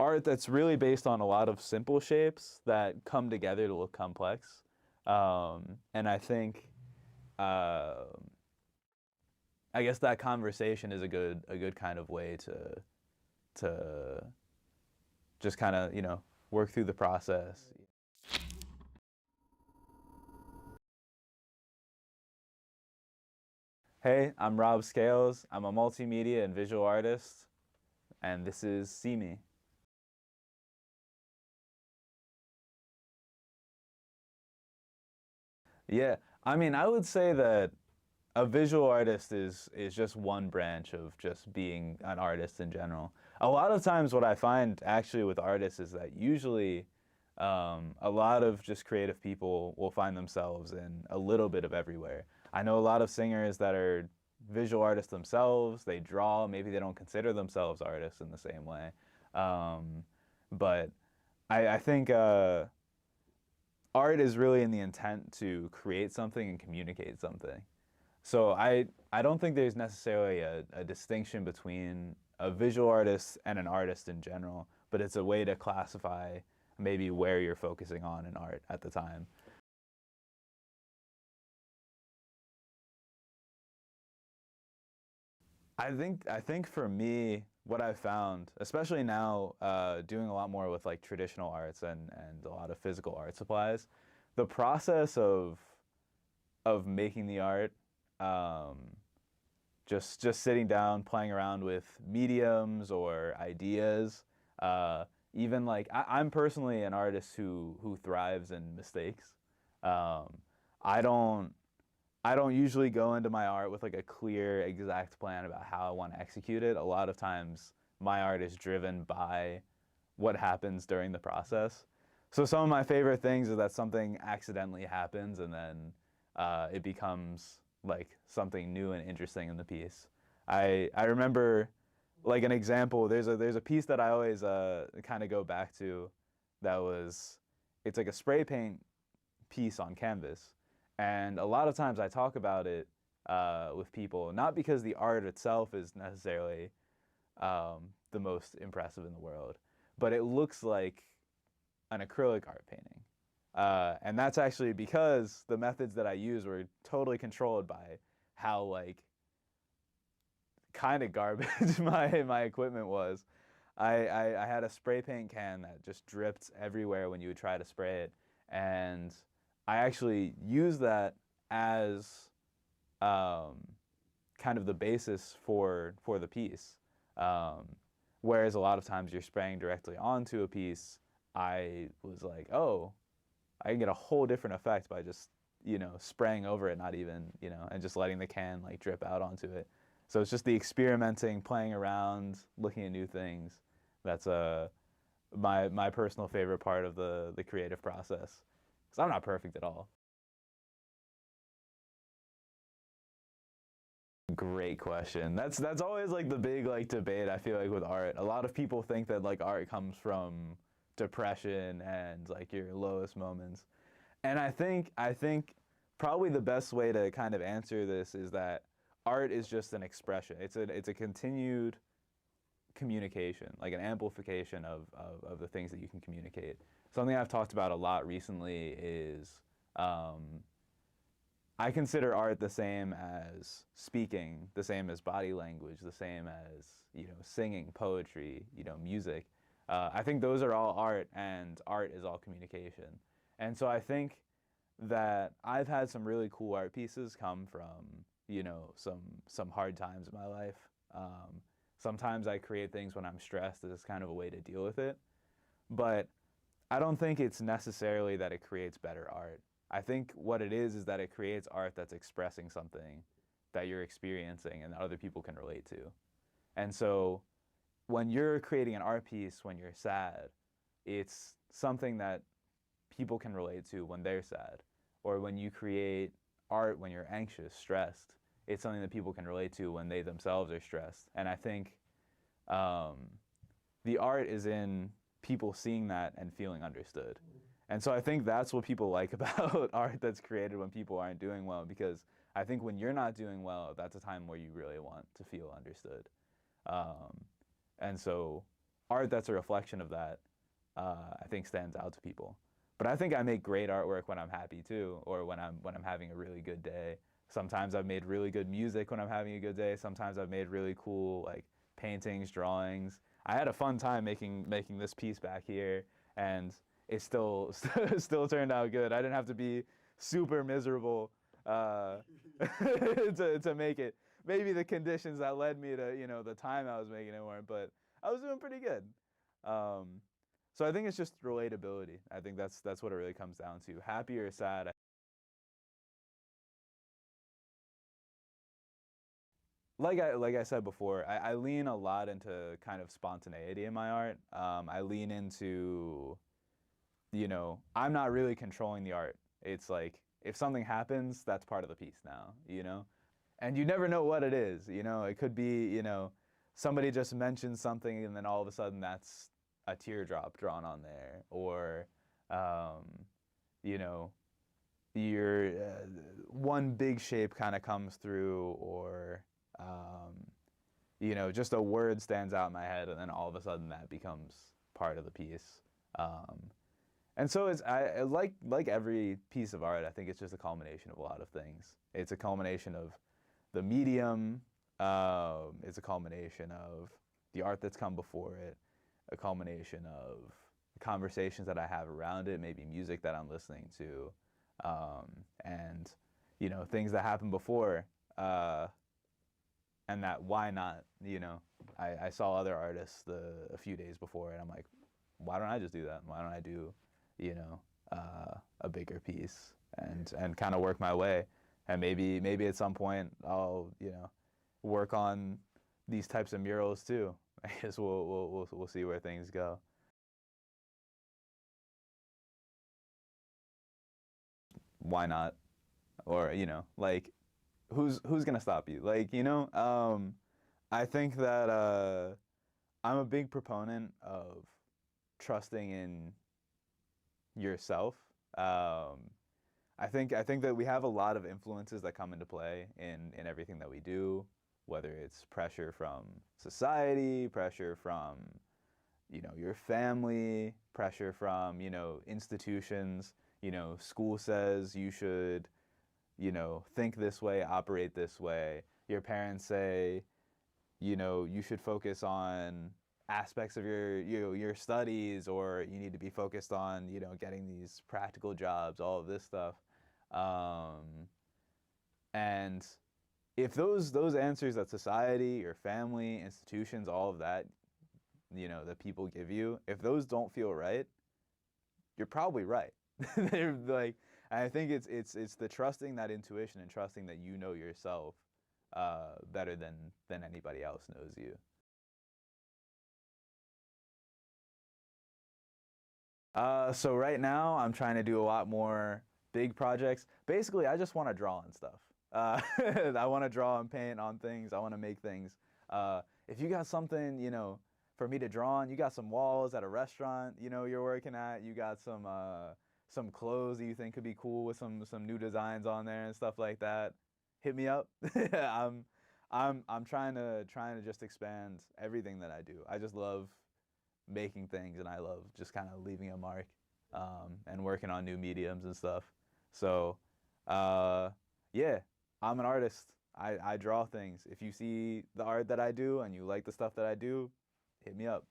art that's really based on a lot of simple shapes that come together to look complex. And uh, I guess that conversation is a good kind of way to just kind of, work through the process. Hey, I'm Rob Scales. I'm a multimedia and visual artist, and this is SeeMe. Yeah, I mean, I would say that a visual artist is just one branch of just being an artist in general. A lot of times, what I find actually with artists is that usually a lot of just creative people will find themselves in a little bit of everywhere. I know a lot of singers that are visual artists themselves. They draw. Maybe they don't consider themselves artists in the same way. Um, but I think art is really in the intent to create something and communicate something. So I don't think there's necessarily a distinction between a visual artist and an artist in general, but it's a way to classify maybe where you're focusing on in art at the time. I think for me, what I've found, especially now, doing a lot more with like traditional arts and a lot of physical art supplies, the process of making the art, um, just sitting down, playing around with mediums or ideas. Even like I'm personally an artist who thrives in mistakes. Um, I don't I don't usually go into my art with like a clear, exact plan about how I want to execute it. A lot of times, my art is driven by what happens during the process. So some of my favorite things is that something accidentally happens and then it becomes like something new and interesting in the piece. I remember like an example. There's a piece that I always kind of go back to that was it's like a spray paint piece on canvas, and a lot of times I talk about it with people not because the art itself is necessarily the most impressive in the world, but it looks like an acrylic art painting. And that's actually because the methods that I use were totally controlled by how like kind of garbage my equipment was. I had a spray paint can that just dripped everywhere when you would try to spray it, and I actually used that as um, kind of the basis for the piece. Um, Whereas a lot of times you're spraying directly onto a piece, I was like, oh, I can get a whole different effect by just spraying over it, not even and just letting the can like drip out onto it. So it's just the experimenting, playing around, looking at new things. That's my personal favorite part of the creative process. Because I'm not perfect at all. Great question. That's always like the big like debate I feel like with art. A lot of people think that like art comes from depression and like your lowest moments. And I think probably the best way to kind of answer this is that art is just an expression. It's a continued communication, like an amplification of the things that you can communicate. Something I've talked about a lot recently is um, I consider art the same as speaking, the same as body language, the same as singing, poetry, music. I think those are all art, and art is all communication. And so I think that I've had some really cool art pieces come from some hard times in my life. Sometimes I create things when I'm stressed as kind of a way to deal with it, but I don't think it's necessarily that it creates better art. I think what it is that it creates art that's expressing something that you're experiencing and that other people can relate to. And so when you're creating an art piece when you're sad, it's something that people can relate to when they're sad. Or when you create art when you're anxious, stressed, it's something that people can relate to when they themselves are stressed. And I think um, the art is in people seeing that and feeling understood. And so I think that's what people like about art that's created when people aren't doing well, because I think when you're not doing well, that's a time where you really want to feel understood. Um, and so art that's a reflection of that, I think stands out to people. But I think I make great artwork when I'm happy too, or when I'm having a really good day. Sometimes I've made really good music when I'm having a good day. Sometimes I've made really cool like paintings, drawings. I had a fun time making this piece back here, and it still still turned out good. I didn't have to be super miserable uh, to make it. Maybe the conditions that led me to the time I was making it weren't, but I was doing pretty good. Um, so I think it's just relatability. I think that's what it really comes down to. Happy or sad. Like I said before, I lean a lot into kind of spontaneity in my art. I lean into, I'm not really controlling the art. It's like if something happens, that's part of the piece now. And you never know what it is. It could be, somebody just mentions something and then all of a sudden that's a teardrop drawn on there, or, um, you know, your one big shape kind of comes through, or, just a word stands out in my head and then all of a sudden that becomes part of the piece. Um, and so I like every piece of art. I think it's just a culmination of a lot of things. It's a culmination of the medium. It's a culmination of the art that's come before it, a culmination of conversations that I have around it, maybe music that I'm listening to, and things that happened before, and that why not? I saw other artists a few days before, and I'm like, why don't I just do that? Why don't I do, a bigger piece and kind of work my way, and maybe at some point I'll work on these types of murals too. I guess we'll see where things go. Why not? Or like who's gonna stop you? Like I think that I'm a big proponent of trusting in yourself. Um, I think that we have a lot of influences that come into play in everything that we do, whether it's pressure from society, pressure from your family, pressure from institutions. School says you should think this way, operate this way. Your parents say you should focus on aspects of your studies, or you need to be focused on getting these practical jobs, all of this stuff. um, and if those answers that society, your family, institutions, all of that that people give you, if those don't feel right, you're probably right. They're like, I think it's the trusting that intuition and trusting that you know yourself better than anybody else knows you. So right now I'm trying to do a lot more big projects. Basically, I just want to draw on stuff. I want to draw and paint on things. I want to make things. If you got something, for me to draw on, you got some walls at a restaurant, you're working at. You got some clothes that you think could be cool with some new designs on there and stuff like that. Hit me up. I'm I'm trying to just expand everything that I do. I just love making things, and I love just kind of leaving a mark, and working on new mediums and stuff. So, uh, yeah, I'm an artist. I draw things. If you see the art that I do and you like the stuff that I do, hit me up.